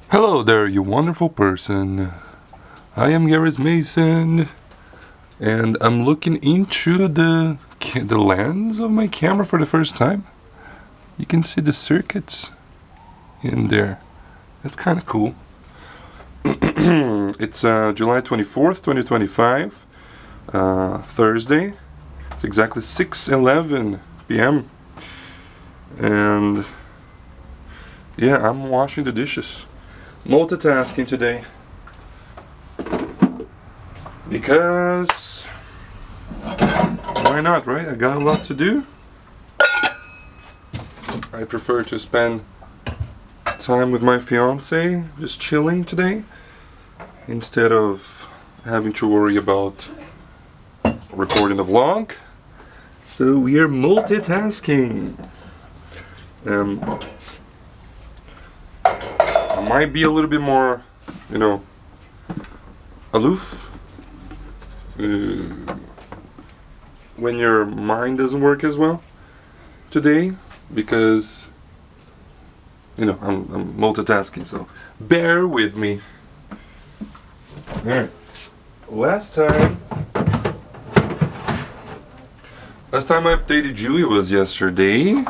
Hello there, you wonderful person. I am Garrus Mason, and I'm looking into the lens of my camera for the first time. You can see the circuits in there. That's kind of cool. It's July 24th, 2025, Thursday. It's exactly 6:11 p.m. And yeah, I'm washing the dishes. Multitasking today because why not, right? I got a lot to do. I prefer to spend time with my fiance, just chilling today, instead of having to worry about recording a vlog. So we are multitasking. I might be a little bit more, aloof when your mind doesn't work as well today, because I'm multitasking, so bear with me. Alright, last time I updated you, it was yesterday.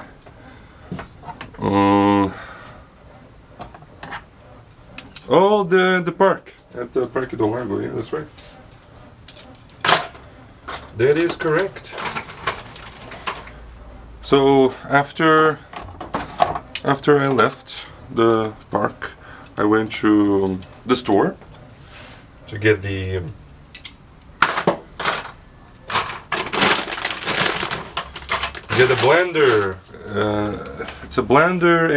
The park. At the Parque do Lago, yeah, that's right. That is correct. So after I left the park, I went to the store to get the blender. It's a blender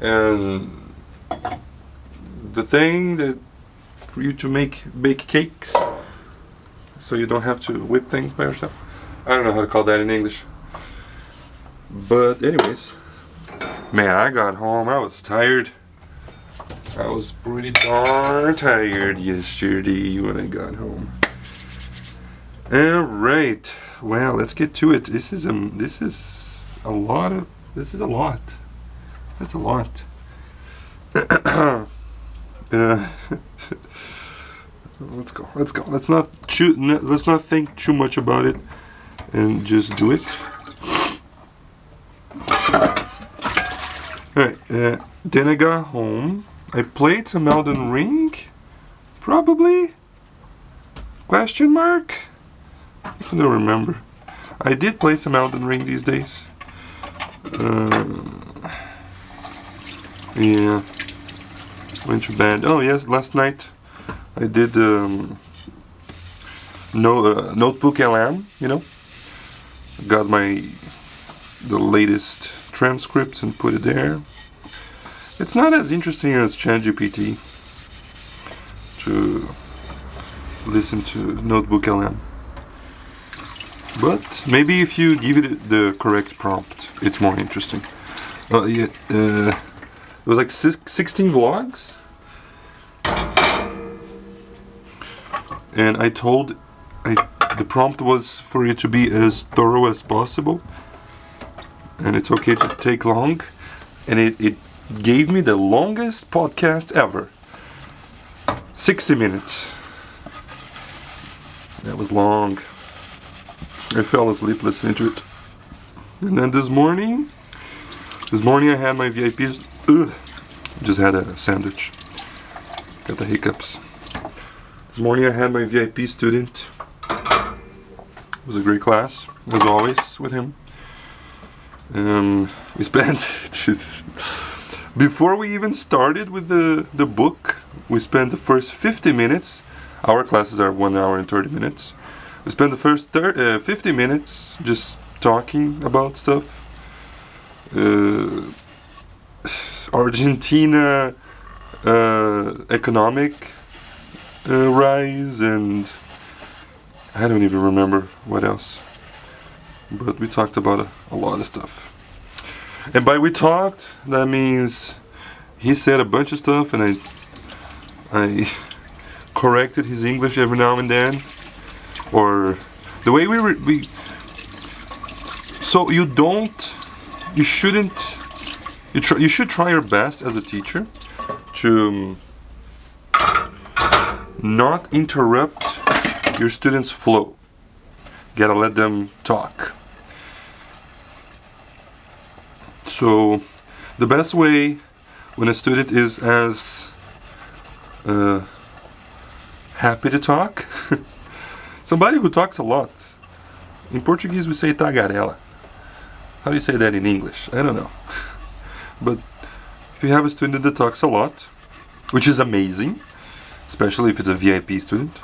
and the thing that for you to bake cakes, so you don't have to whip things by yourself. I don't know how to call that in English. But anyways, man, I got home. I was tired. I was pretty darn tired yesterday when I got home. All right. Well, let's get to it. This is a lot. That's a lot. Let's go. Let's not think too much about it, and just do it. Alright. Then I got home. I played some Elden Ring. Probably. Question mark. I don't remember. I did play some Elden Ring these days. Yeah. Went to bed. Oh yes, last night I did Notebook LM. Got the latest transcripts and put it there. It's not as interesting as ChatGPT to listen to Notebook LM, but maybe if you give it the correct prompt, it's more interesting. It was like 16 vlogs. And the prompt was for it to be as thorough as possible. And it's okay to take long. And it gave me the longest podcast ever. 60 minutes. That was long. I fell asleep listening to it. And then this morning I had my VIPs. Just had a sandwich. Got the hiccups. This morning I had my VIP student. It was a great class, as always, with him. We spent before we even started with the book, we spent the first 50 minutes. Our classes are 1 hour and 30 minutes. We spent the first 50 minutes just talking about stuff. Argentina economic rise, and I don't even remember what else. But we talked about a lot of stuff. And by we talked, that means he said a bunch of stuff, and I corrected his English every now and then, or the way we. So you should try your best as a teacher to not interrupt your students' flow. Gotta let them talk. So the best way when a student is as happy to talk, somebody who talks a lot. In Portuguese we say tagarela. How do you say that in English? I don't know. But if you have a student that talks a lot, which is amazing, especially if it's a VIP student,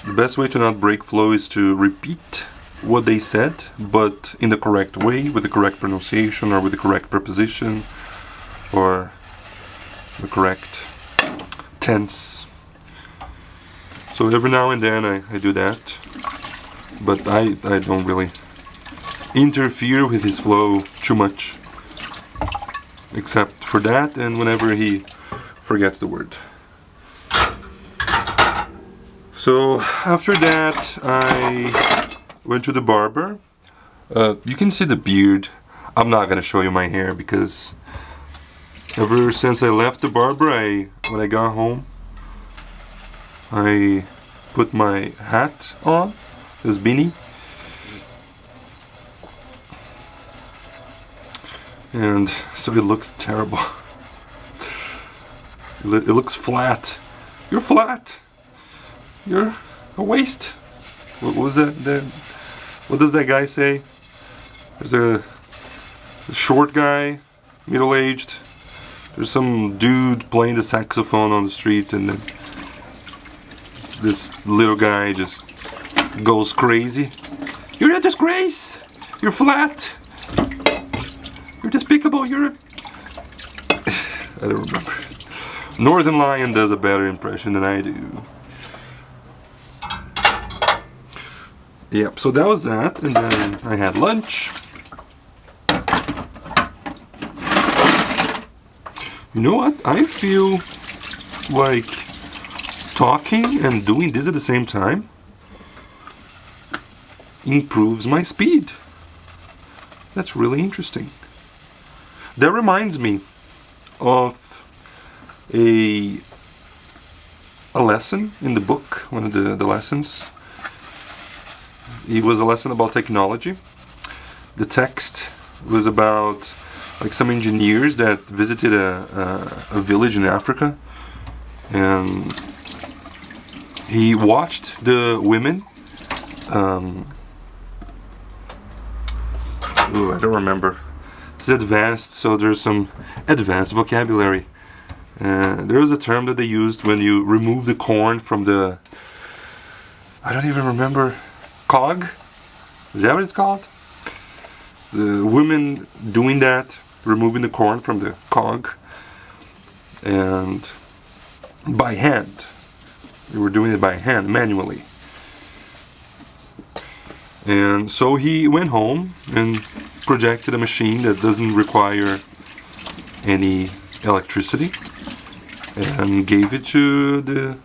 the best way to not break flow is to repeat what they said, but in the correct way, with the correct pronunciation, or with the correct preposition, or the correct tense. So every now and then I do that, but I don't really interfere with his flow too much, except for that and whenever he forgets the word. So after that I went to the barber. You can see the beard. I'm not gonna show you my hair because ever since I left the barber, when I got home, I put my hat on, this beanie, and so it looks terrible. It looks flat. You're flat. You're a waste. What was that? What does that guy say? There's a short guy, middle-aged. There's some dude playing the saxophone on the street, and then this little guy just goes crazy. You're a disgrace. You're flat. You're despicable. You're I don't remember. Northern Lion does a better impression than I do. Yep, so that was that, and then I had lunch. You know what? I feel like talking and doing this at the same time improves my speed. That's really interesting. That reminds me of a lesson in the book, one of the lessons. It was a lesson about technology. The text was about like some engineers that visited a village in Africa, and he watched the women. I don't remember. It's advanced, so there's some advanced vocabulary. There was a term that they used when you remove the corn from the, I don't even remember, cog? Is that what it's called? The women doing that, removing the corn from the cog, and by hand. They were doing it by hand, manually. And so he went home and projected a machine that doesn't require any electricity, and gave it to the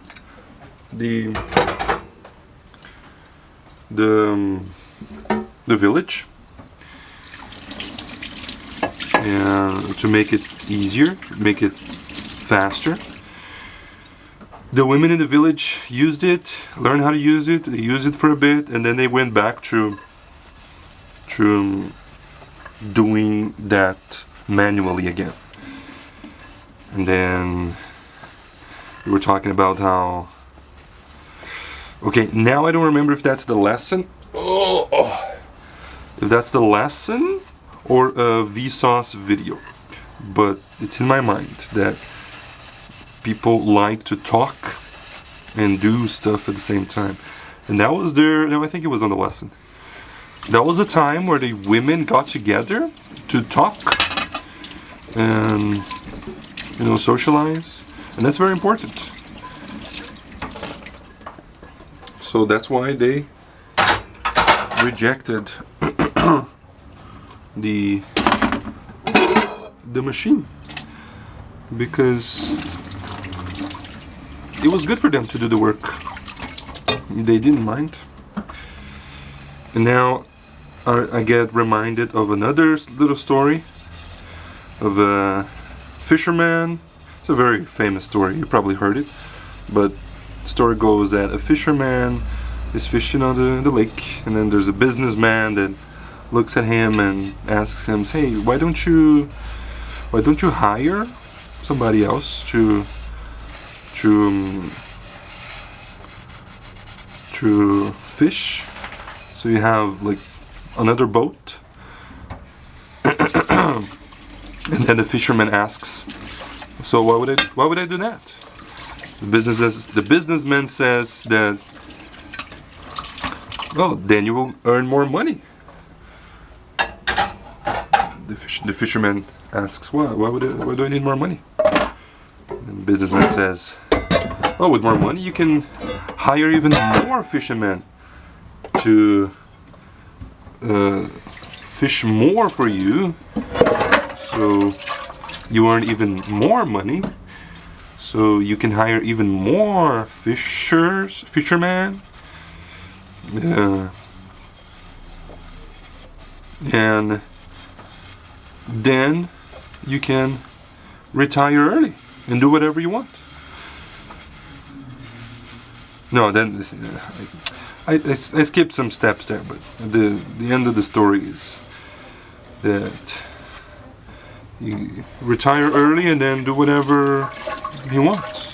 village, and to make it easier, make it faster. The women in the village used it, learned how to use it, they used it for a bit, and then they went back to doing that manually again. And then we were talking about how, okay, now I don't remember if that's the lesson, if that's the lesson or a Vsauce video, but it's in my mind that people like to talk and do stuff at the same time. And that was I think it was on the lesson. That was a time where the women got together to talk and, you know, socialize. And that's very important. So that's why they rejected the machine. Because it was good for them to do the work. They didn't mind. And now I get reminded of another little story of a fisherman It's a very famous story. You probably heard it. But the story goes that a fisherman is fishing on the lake, and then there's a businessman that looks at him and asks him, "Hey, why don't you hire somebody else to fish? So you have like another boat." And then the fisherman asks, "So why would I do that?" The businessman says that, "Well, then you will earn more money." The fisherman asks, "Why do I need more money?" And the businessman says, "Oh, with more money you can hire even more fishermen to fish more for you, so you earn even more money. So you can hire even more fishermen, and then you can retire early and do whatever you want." No, then I skipped some steps there, but the end of the story is that you retire early and then do whatever he wants.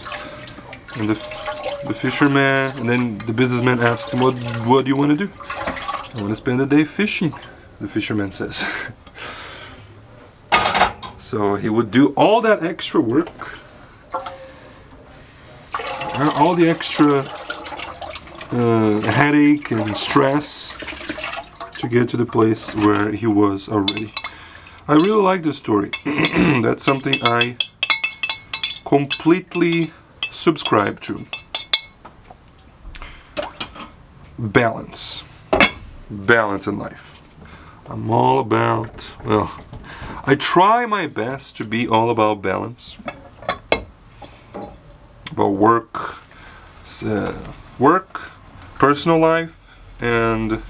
And the fisherman, and then the businessman asks him, what do you want to do?" "I want to spend the day fishing," the fisherman says. So he would do all that extra work, all the extra headache and stress to get to the place where he was already. I really like this story. That's something I completely subscribe to. Balance in life. I'm all about, well, I try my best to be all about balance. About work, personal life, and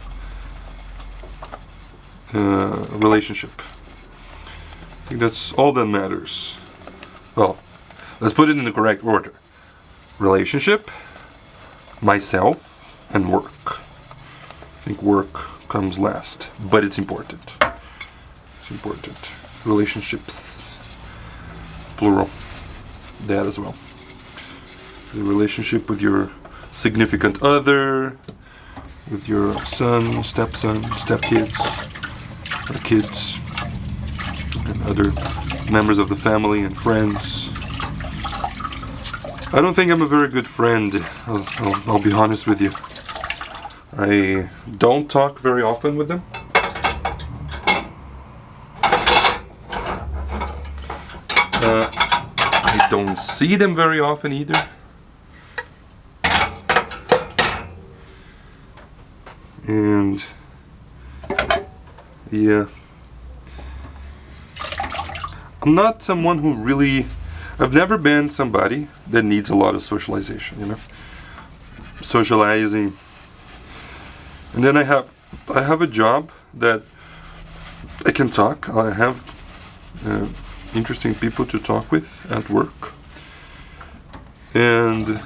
relationship. I think that's all that matters. Well, let's put it in the correct order. Relationship, myself, and work. I think work comes last, but it's important. It's important. Relationships, plural, that as well. The relationship with your significant other, with your son, stepson, stepkids, or kids, and other members of the family and friends. I don't think I'm a very good friend, I'll be honest with you. I don't talk very often with them. I don't see them very often either. And yeah, I'm not someone who really, I've never been somebody that needs a lot of socialization, you know, socializing. And then I have a job that I can talk. I have interesting people to talk with at work, and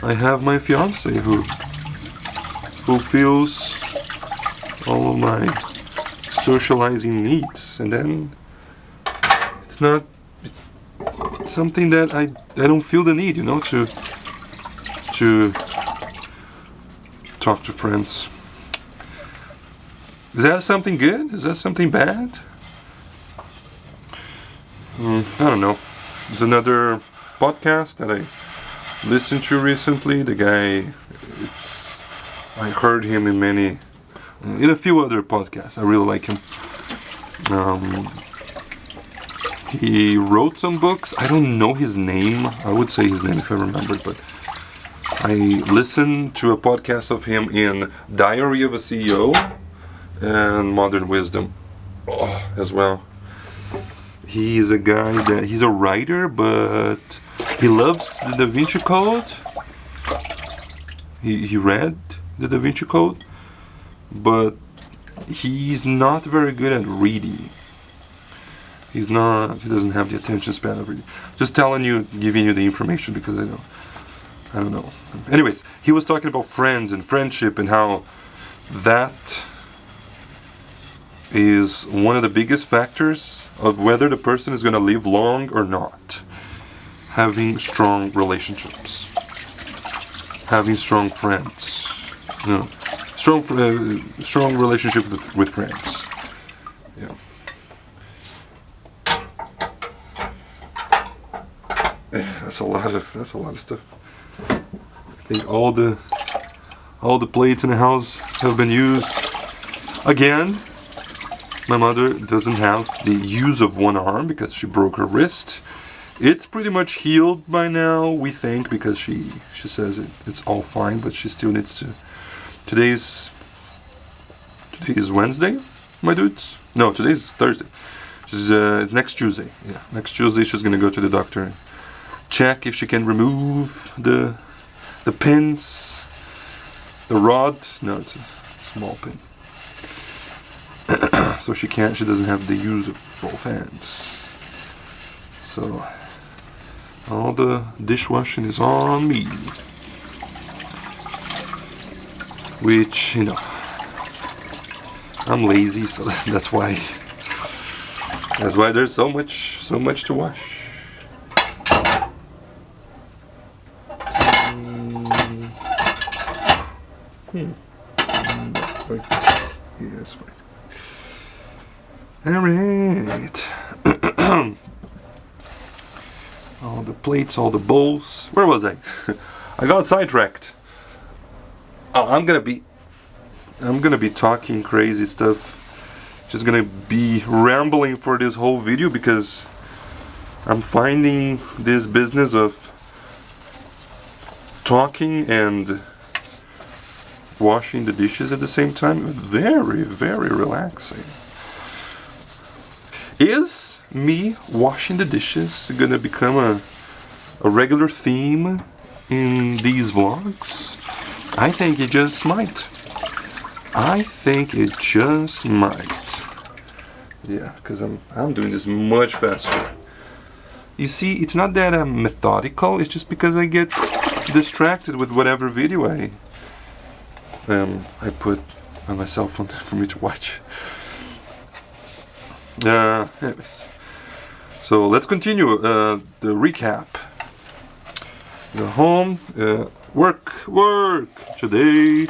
I have my fiance who fulfills all of my socializing needs, and then it's something that I don't feel the need, you know, to talk to friends. Is that something good? Is that something bad? I don't know. There's another podcast that I listened to recently. The guy, I heard him in a few other podcasts. I really like him. He wrote some books. I don't know his name. I would say his name if I remember, but I listened to a podcast of him in Diary of a CEO and Modern Wisdom as well. He's a guy he's a writer, but he loves the Da Vinci Code. He read the Da Vinci Code, but he's not very good at reading. He doesn't have the attention span of it. Just telling you, giving you the information because I don't know. Anyways, he was talking about friends and friendship and how that is one of the biggest factors of whether the person is going to live long or not. Having strong relationships. Having strong friends. You know, strong relationship with friends. Yeah. That's a lot of stuff. I think all the plates in the house have been used. Again, my mother doesn't have the use of one arm because she broke her wrist. It's pretty much healed by now, we think, because she says it's all fine, but she still needs to. Today's Wednesday, my dudes? No, today's Thursday. It's next Tuesday. Yeah, next Tuesday she's gonna go to the doctor and check if she can remove the pins, the rod. No, it's a small pin. So she doesn't have the use of both hands. So all the dishwashing is on me. Which, you know, I'm lazy, so that's why there's so much to wash. Yeah, that's fine. Alright. All the plates, all the bowls. Where was I? I got sidetracked. Oh, I'm gonna be talking crazy stuff. Just gonna be rambling for this whole video because I'm finding this business of talking and washing the dishes at the same time very, very relaxing. Is me washing the dishes gonna become a regular theme in these vlogs? I think it just might. Yeah, because I'm doing this much faster. You see, it's not that I'm methodical, it's just because I get distracted with whatever video I put on my cell phone for me to watch. Anyways. So let's continue the recap. Go home, work. Today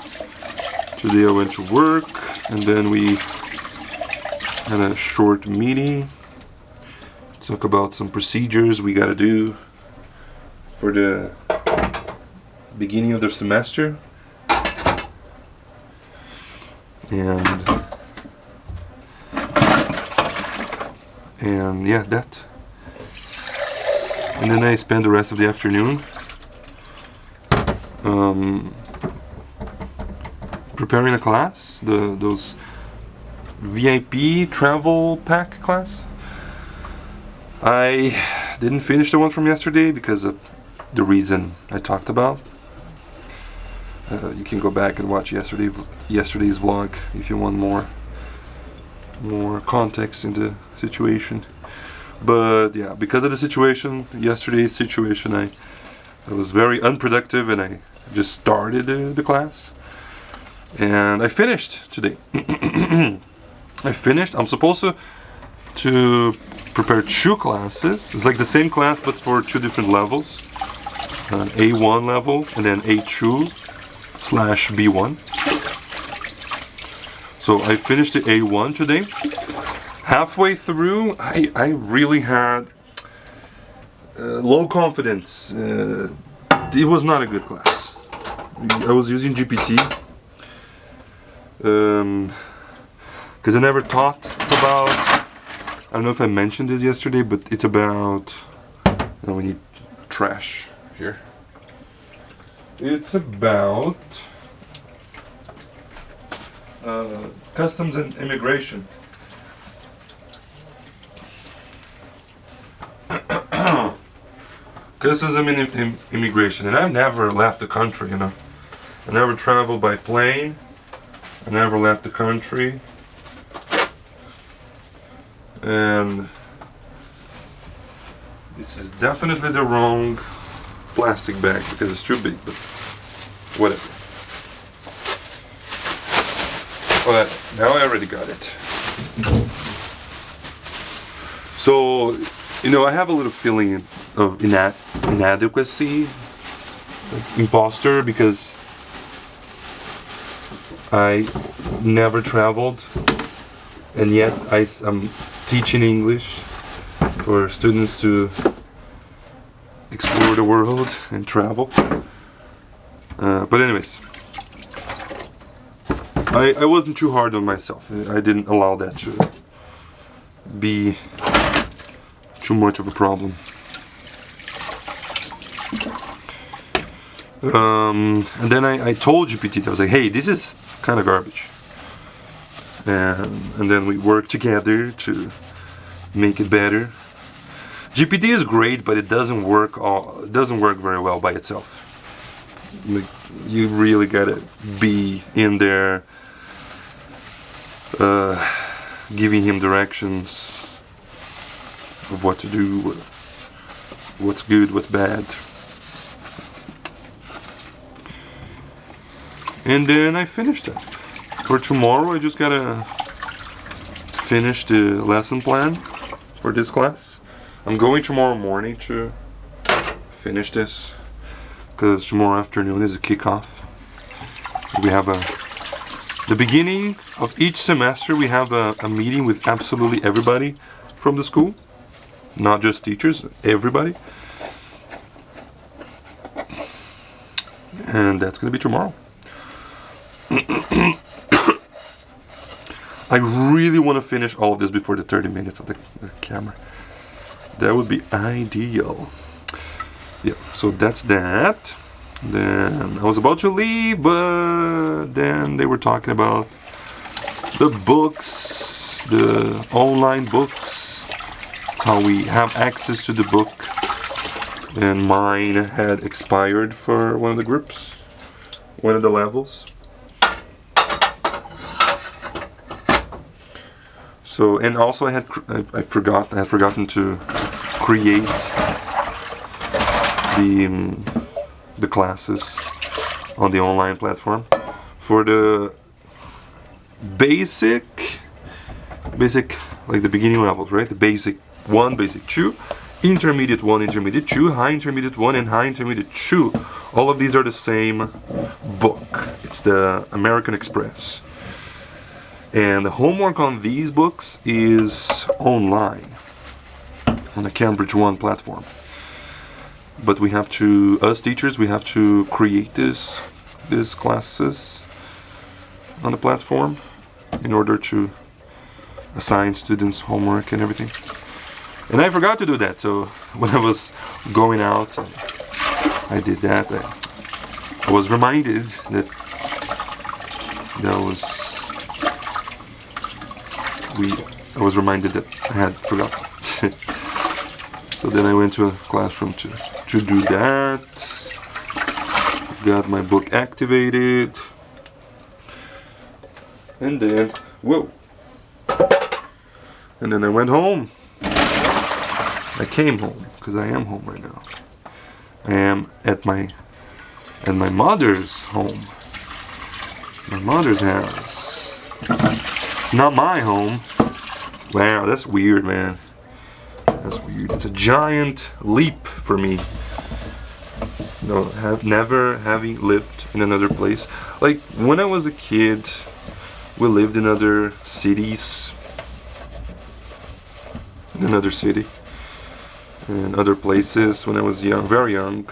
I went to work, and then we had a short meeting. Talk about some procedures we gotta do for the beginning of the semester. And yeah, that. And then I spent the rest of the afternoon preparing a class, those VIP travel pack class. I didn't finish the one from yesterday because of the reason I talked about. You can go back and watch yesterday's vlog if you want more context in the situation. But yeah, because of the situation, yesterday's situation, I was very unproductive and I just started the class. And I finished today. I'm supposed to prepare 2 classes. It's like the same class but for 2 different levels. An A1 level and then A2/B1. So I finished the A1 today. Halfway through, I really had low confidence. It was not a good class. I was using GPT because I never talked about. I don't know if I mentioned this yesterday, but it's about. We need trash here. It's about customs and immigration. Customs and immigration, and I've never left the country, I never traveled by plane. I never left the country. And This is definitely the wrong plastic bag because it's too big, but whatever. But now I already got it. So, you know, I have a little feeling of inadequacy, like imposter, because I never traveled, and yet I'm teaching English for students to explore the world and travel. But anyways, I wasn't too hard on myself. I didn't allow that to be too much of a problem. And then I told GPT, I was like, hey, this is kind of garbage. And then we worked together to make it better. GPT is great, but it doesn't work very well by itself. Like, you really gotta be in there, giving him directions of what to do, what's good, what's bad. And then I finished it. For tomorrow, I just gotta finish the lesson plan for this class. I'm going tomorrow morning to finish this, because tomorrow afternoon is a kickoff. We have the beginning of each semester, we have a meeting with absolutely everybody from the school. Not just teachers, everybody. And that's gonna be tomorrow. I really want to finish all of this before the 30 minutes of the camera. That would be ideal. Yeah, so that's that. Then I was about to leave, but then they were talking about the books, the online books. That's how we have access to the book. And mine had expired for one of the groups, one of the levels. So, and also I had forgotten to create the classes on the online platform for the basic like the beginning levels, right? The basic 1, basic 2, intermediate 1, intermediate 2, high intermediate 1, and high intermediate 2. All of these are the same book. It's the American Express. And the homework on these books is online on the Cambridge One platform. But we have to, us teachers, we have to create these classes on the platform in order to assign students homework and everything. And I forgot to do that, so when I was going out, I did that. I was reminded that I was reminded that I had forgotten. So then I went to a classroom to do that. Got my book activated. And then, whoa. And then I went home. I came home, because I am home right now. I am at my mother's home. My mother's house. It's not my home. Wow, that's weird, man. That's weird. It's a giant leap for me. No, never having lived in another place. Like, when I was a kid, we lived in other cities. In another city. And other places when I was young, very young.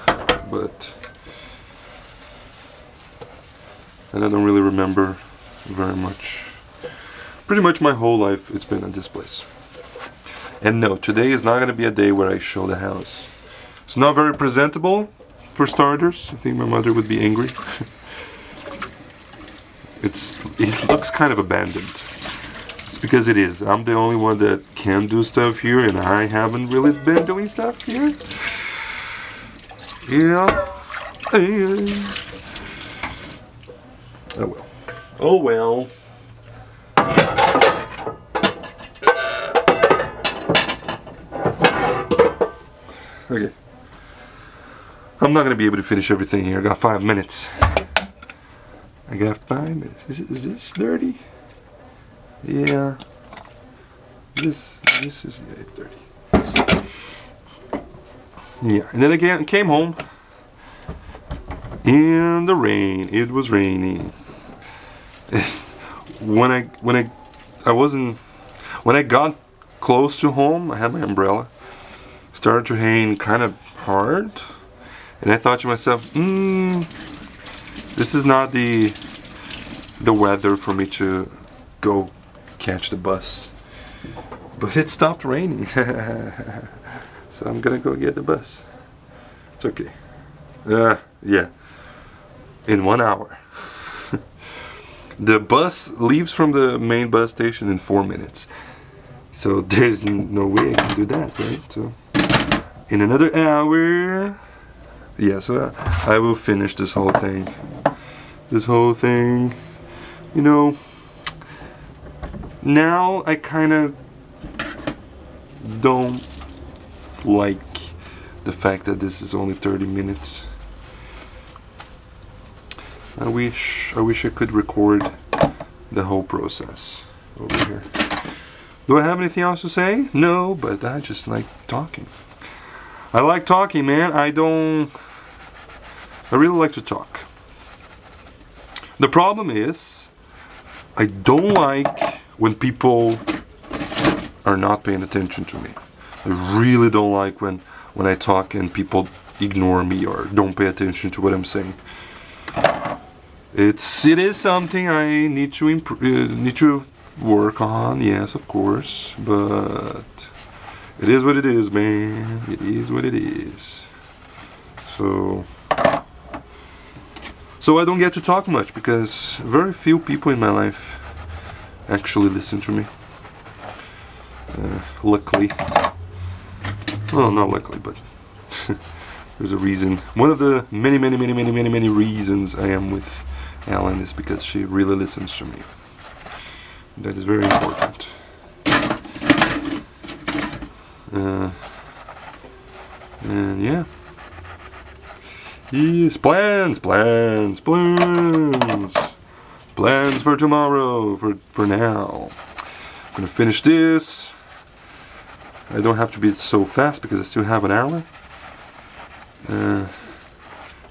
But I don't really remember very much. Pretty much my whole life it's been at this place. And no, today is not going to be a day where I show the house. It's not very presentable, for starters. I think my mother would be angry. It looks kind of abandoned. It's because it is. I'm the only one that can do stuff here, and I haven't really been doing stuff here. Yeah. Oh well. Oh well. Okay. I'm not gonna be able to finish everything here. I got 5 minutes. I got 5 minutes. Is this dirty? Yeah. This is, yeah, it's dirty. Yeah, and then again, came home in the rain. It was raining. When I got close to home, I had my umbrella. Started to rain kind of hard, and I thought to myself, this is not the weather for me to go catch the bus. But it stopped raining, so I'm gonna go get the bus. It's okay. Yeah. In 1 hour. The bus leaves from the main bus station in 4 minutes. So there's no way I can do that, right? So in another hour, yeah, so I will finish this whole thing. You know, now I kind of don't like the fact that this is only 30 minutes. I wish I could record the whole process over here. Do I have anything else to say? No, but I just like talking. I like talking, man. I really like to talk. The problem is, I don't like when people are not paying attention to me. I really don't like when I talk and people ignore me or don't pay attention to what I'm saying. It is something I need to work on, yes, of course, but it is what it is, man. It is what it is. So I don't get to talk much because very few people in my life actually listen to me. Luckily. Well, not luckily, but there's a reason. One of the many reasons I am with Ellen is because she really listens to me. That is very important. And yeah. Yes, plans for tomorrow, for now. I'm gonna finish this. I don't have to be so fast because I still have an hour. Then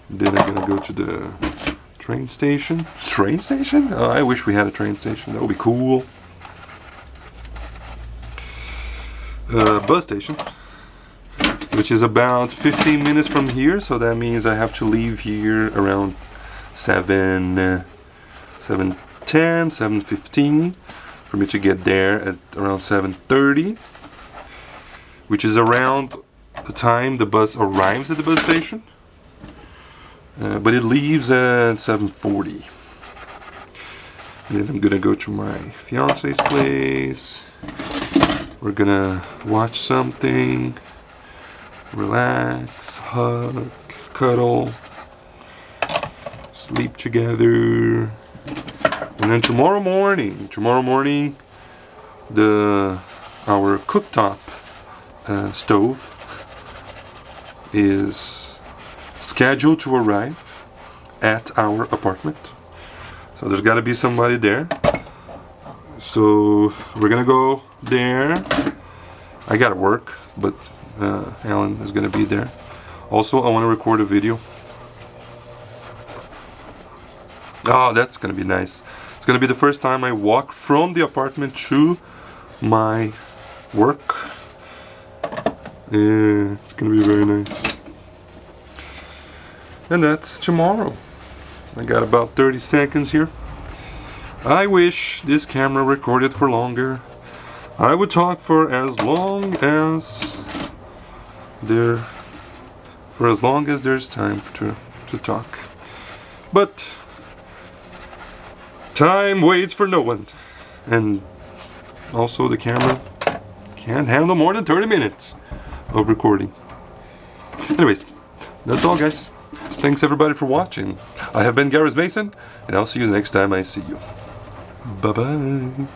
I'm gonna go to the train station. Train station? Oh, I wish we had a train station. That would be cool. Bus station, which is about 15 minutes from here, so that means I have to leave here around 7:15 for me to get there at around 7:30, which is around the time the bus arrives at the bus station. But it leaves at 7:40. Then I'm gonna go to my fiance's place. We're gonna watch something, relax, hug, cuddle, sleep together. And then tomorrow morning, our cooktop stove is scheduled to arrive at our apartment. So there's got to be somebody there. So we're gonna go there. I gotta work, but Alan is gonna be there. Also, I want to record a video. Oh, that's gonna be nice. It's gonna be the first time I walk from the apartment to my work. Yeah, it's gonna be very nice. And that's tomorrow. I got about 30 seconds here. I wish this camera recorded for longer. I would talk for as long as there's time to talk. But time waits for no one. And also the camera can't handle more than 30 minutes of recording. Anyways, that's all, guys. Thanks everybody for watching. I have been Garrus Mason, and I'll see you next time I see you. Bye-bye.